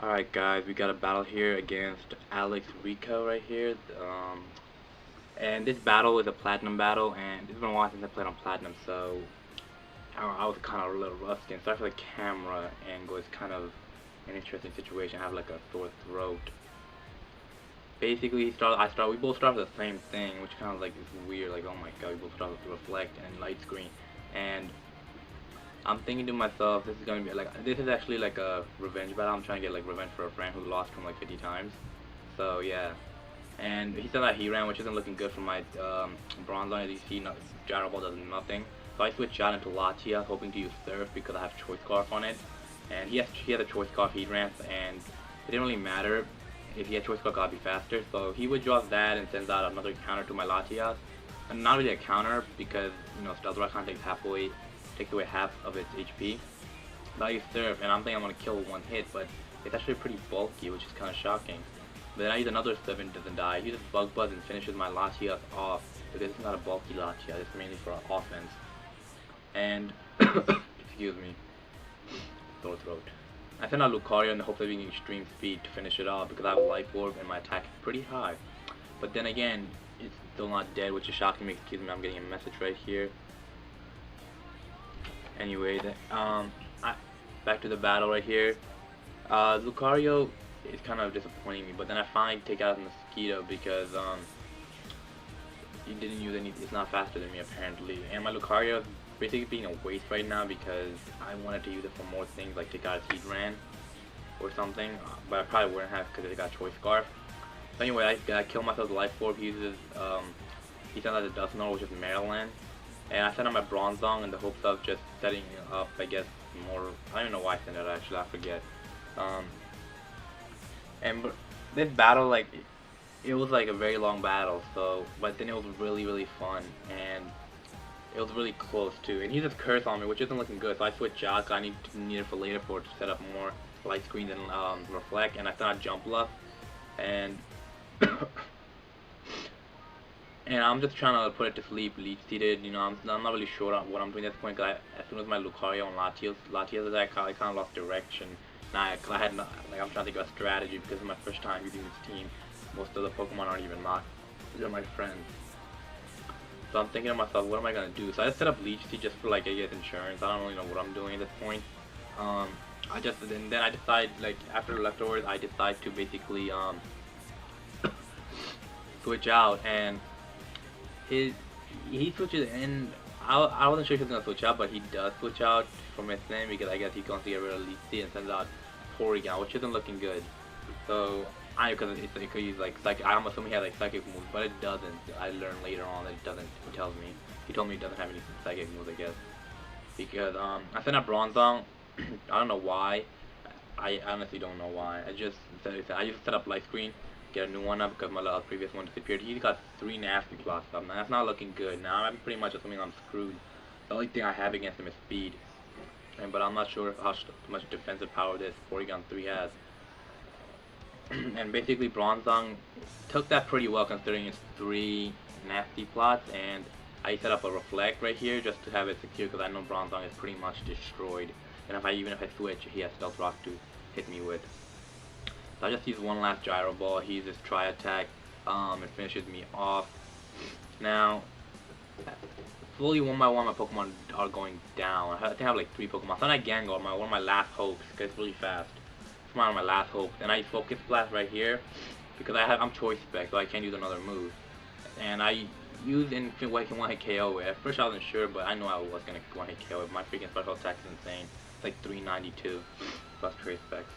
Alright guys, we got a battle here against Alex Rico right here. And this battle is a platinum battle, and it's been a while since I played on platinum, so I was kind of a little rusty. And sorry for the camera angle, it's kind of an interesting situation. I have like a sore throat. Basically, we both start with the same thing, which kind of like is weird. Like, oh my god, we both start with reflect and light screen, and I'm thinking to myself, this is actually like a revenge battle. I'm trying to get like revenge for a friend who lost from like 50 times. So yeah, and he said that he ran, which isn't looking good for my bronze line. As you see, gyro ball does nothing. So I switched out into Latia, hoping to use Surf because I have Choice Scarf on it. And he had a Choice Scarf heat ramp, and it didn't really matter. If he had Choice Scarf, I'd be faster. So he withdraws that and sends out another counter to my Latias. And not really a counter because, Stealth Rock takes away half of its HP. But I use Surf, and I'm thinking I'm going to kill one hit, but it's actually pretty bulky, which is kind of shocking. But then I use another Surf and it doesn't die. He uses Bug Buzz and finishes my Latias off, because it's not a bulky Latia, it's mainly for offense. And, excuse me, sore throat. I send out Lucario in the hopes of using extreme speed to finish it off, because I have a Life Orb and my attack is pretty high. But then again, it's still not dead, which is shocking me. Excuse me, I'm getting a message right here. Anyway, back to the battle right here. Lucario is kind of disappointing me, but then I finally take out the Mosquito because he didn't use any. It's not faster than me apparently, and my Lucario is basically being a waste right now because I wanted to use it for more things like take out a Heat Ran or something, but I probably wouldn't have because it got Choice Scarf. So anyway, I kill myself with Life Orb. He uses he sends out the Dust Note, which is Maryland. And I sent out my Bronzong in the hopes of just setting up, I guess, more. I don't even know why I sent it actually, I forget. This battle, like, it was like a very long battle, so, but then it was really, really fun, and it was really close too. And he just Curse on me, which isn't looking good, so I switched Jock. I need it for later to set up more light screen than reflect, and I sent out Jump Bluff, and and I'm just trying to put it to sleep, leech seated. I'm not really sure what I'm doing at this point. Cause as soon as my Lucario and Latias attack, I kind of lost direction. Now, I'm trying to think of a strategy because it's my first time using this team. Most of the Pokemon aren't even they're my friends. So I'm thinking to myself, what am I gonna do? So I just set up Leech Seed just for like I guess insurance. I don't really know what I'm doing at this point. Then I decide, like, after the leftovers, I decide to basically switch out, and he switches in. I wasn't sure if he was gonna switch out, but he does switch out from his thing because I guess he wants to get rid of Leech Seed and sends out Porygon, which isn't looking good. So because it could use like I'm assuming he has like psychic moves, but it doesn't. I learned later on that it doesn't. He tells me. He told me it doesn't have any psychic moves, I guess. Because I sent out Bronzong. I don't know why. I honestly don't know why. I just set up Light Screen, get a new one up because my previous one disappeared. He's got 3 nasty plots up. Now that's not looking good. Now I'm pretty much assuming I'm screwed. The only thing I have against him is speed, but I'm not sure how much defensive power this Porygon 3 has. And basically Bronzong took that pretty well considering it's 3 nasty plots, and I set up a Reflect right here just to have it secure because I know Bronzong is pretty much destroyed. And even if I switch, he has Stealth Rock to hit me with. So I just use one last Gyro Ball. He uses Tri Attack, and finishes me off. Now, slowly one by one, my Pokemon are going down. I think I have like 3 Pokemon. It's not like Gengar, one of my last hopes, because it's really fast. It's one of my last hopes. And I Focus Blast right here because I'm Choice Spec, so I can't use another move. And I used one-hit KO. At first I wasn't sure, but I know I was gonna one-hit KO. My freaking special attack is insane. It's like 392 plus Trace Specs.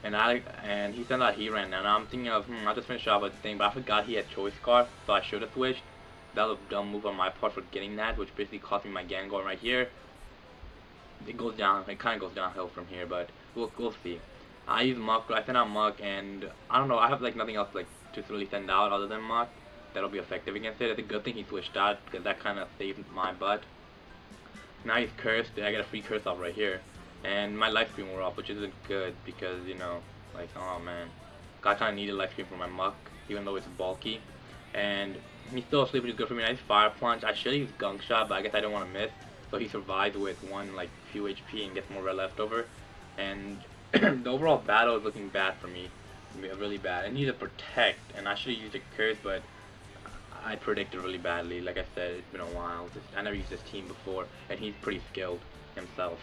And he sent out Heatran. Now I'm thinking of I'll just finish off with the thing, but I forgot he had Choice Scarf, so I should have switched. That was a dumb move on my part for getting that, which basically cost me my Gengar right here. It goes down. It kind of goes downhill from here, but we'll see. I use Muck. I sent out Muck, and I don't know. I have like nothing else like to really send out other than Muck that'll be effective against it. It's a good thing he switched out because that kind of saved my butt. Now he's cursed. I get a free curse off right here, and my life stream wore off, which isn't good because like, oh man, I kind of needed life stream for my Muck, even though it's bulky. And he's still asleep, which is good for me. Nice Fire Plunge. I should use Gunk Shot, but I guess I don't want to miss. So he survives with few HP and gets more red leftover. And The overall battle is looking bad for me. Really bad. I need to protect, and I should have used a curse, but I predicted really badly. Like I said, it's been a while. I never used this team before, and he's pretty skilled himself.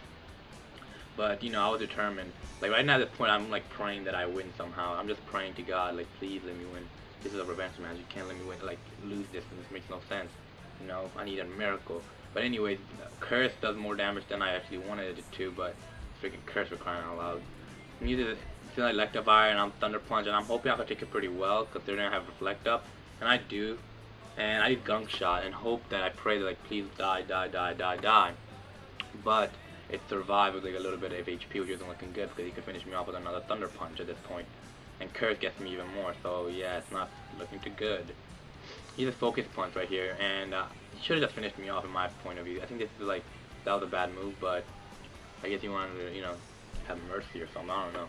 But you know, I was determined. Like right now at this point, I'm like praying that I win somehow. I'm just praying to God, like please let me win. This is a revenge match. You can't let me win. Like lose this. This makes no sense. You know, I need a miracle. But anyways, curse does more damage than I actually wanted it to. But freaking curse for crying out loud. Neither since I Electivire and I'm Thunder Plunge, and I'm hoping I can take it pretty well because they're gonna have Reflect up, and I do. And I use Gunk Shot and hope that I pray that like please die, die, die, die, die. But it survived with like a little bit of HP, which isn't looking good because he could finish me off with another Thunder Punch at this point. And Curse gets me even more, so yeah, it's not looking too good. He's a Focus Punch right here, and he should have just finished me off in my point of view. I think this is like, that was a bad move, but I guess he wanted to, you know, have mercy or something, I don't know.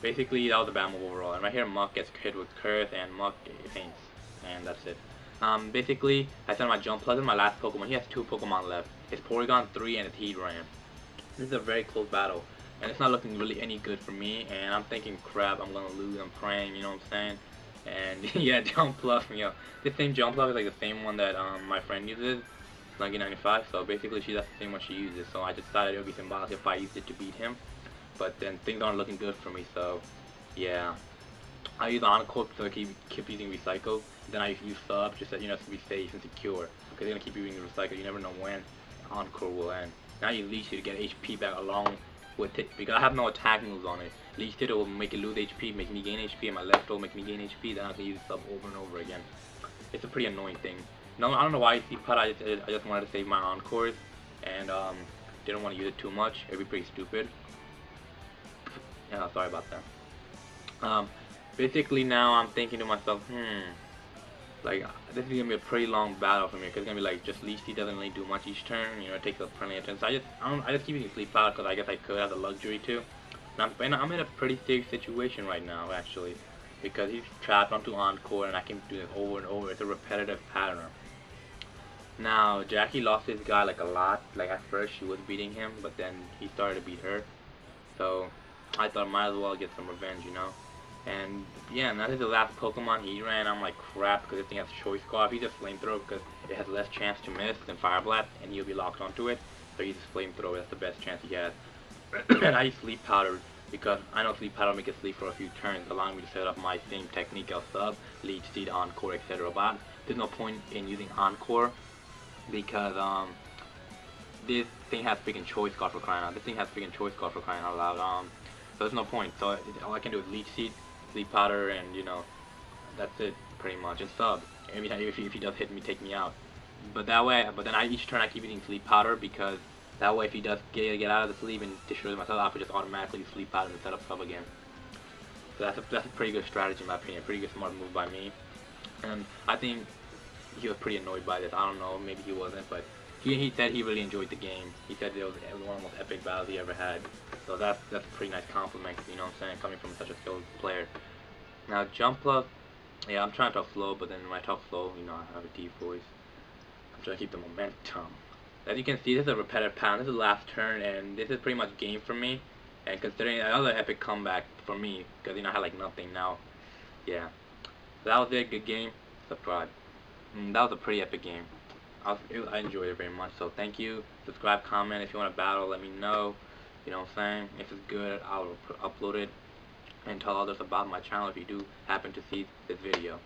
Basically, that was a bad move overall. And right here, Muck gets hit with Curse, and Muck faints, and that's it. Basically, I sent my Jump Plus in my last Pokemon. He has 2 Pokemon left. It's Porygon 3 and it's Heatran. This is a very close battle, and it's not looking really any good for me, and I'm thinking, crap, I'm gonna lose, I'm praying, you know what I'm saying? And yeah, Jump Plus, you know, this same Jump Plus is like the same one that my friend uses, 1995, so basically that's the same one she uses, so I decided it would be symbolic if I used it to beat him, but then things aren't looking good for me, so yeah. I use Encore so I keep using Recycle, then I use Sub just so, you know, to be safe and secure, because they're gonna keep using Recycle, you never know when Encore will end. Now you Leech Seed to get HP back along with it, because I have no attack moves on it. Leech Seed will make it lose HP, make me gain HP, and my left will make me gain HP, then I can use Sub over and over again. It's a pretty annoying thing. No, I don't know why I see Put, I just wanted to save my Encores, and didn't want to use it too much. It'd be pretty stupid. Yeah, sorry about that. Basically now I'm thinking to myself, like this is gonna be a pretty long battle for me because it's gonna be like just Leech Seed doesn't really do much each turn, you know, it takes up plenty of turns. So I just keep using Sleep Powder because I guess I could have the luxury to. And I'm in a pretty serious situation right now actually, because he's trapped onto Encore and I can do this over and over. It's a repetitive pattern. Now Jackie lost this guy like a lot. Like at first she was beating him, but then he started to beat her. So I thought I might as well get some revenge, you know. And yeah, and that is the last Pokemon he ran. I'm like, crap, because this thing has Choice Scarf. He just Flamethrower because it has less chance to miss than Fire Blast, and he'll be locked onto it. So he uses Flamethrower. That's the best chance he has. And I use Sleep Powder because I know Sleep Powder make it sleep for a few turns, allowing me to set up my same technique of Sub, Leech Seed, Encore, etc. But there's no point in using Encore because this thing has freaking Choice Scarf for crying out. This thing has freaking Choice Scarf for crying out loud. So there's no point. So all I can do is Leech Seed, Sleep Powder, and you know, that's it pretty much. And Sub. Every time if he does hit me, take me out. But that way, each turn I keep eating Sleep Powder because that way if he does get out of the sleep and destroys myself, I could just automatically Sleep Powder and set up Sub again. So that's a pretty good strategy in my opinion. Pretty good smart move by me. And I think he was pretty annoyed by this. I don't know, maybe he wasn't, but he said he really enjoyed the game. He said it was one of the most epic battles he ever had. So that's a pretty nice compliment, you know what I'm saying, coming from such a skilled player. Now Jump Plus, yeah, I'm trying to talk slow, but then when I talk slow, you know, I have a deep voice. I'm trying to keep the momentum. As you can see, this is a repetitive pattern. This is the last turn, and this is pretty much game for me. And considering another epic comeback for me, because you know I had like nothing now. Yeah, so that was it. Good game. Subscribe. That was a pretty epic game. I enjoyed it very much. So thank you. Subscribe, comment. If you want to battle, let me know. You know what I'm saying? If it's good, I'll upload it and tell others about my channel if you do happen to see this video.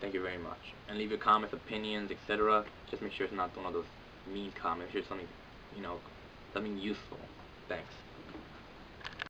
Thank you very much. And leave your comments, opinions, etc. Just make sure it's not one of those mean comments. Make sure it's something, you know, something useful. Thanks.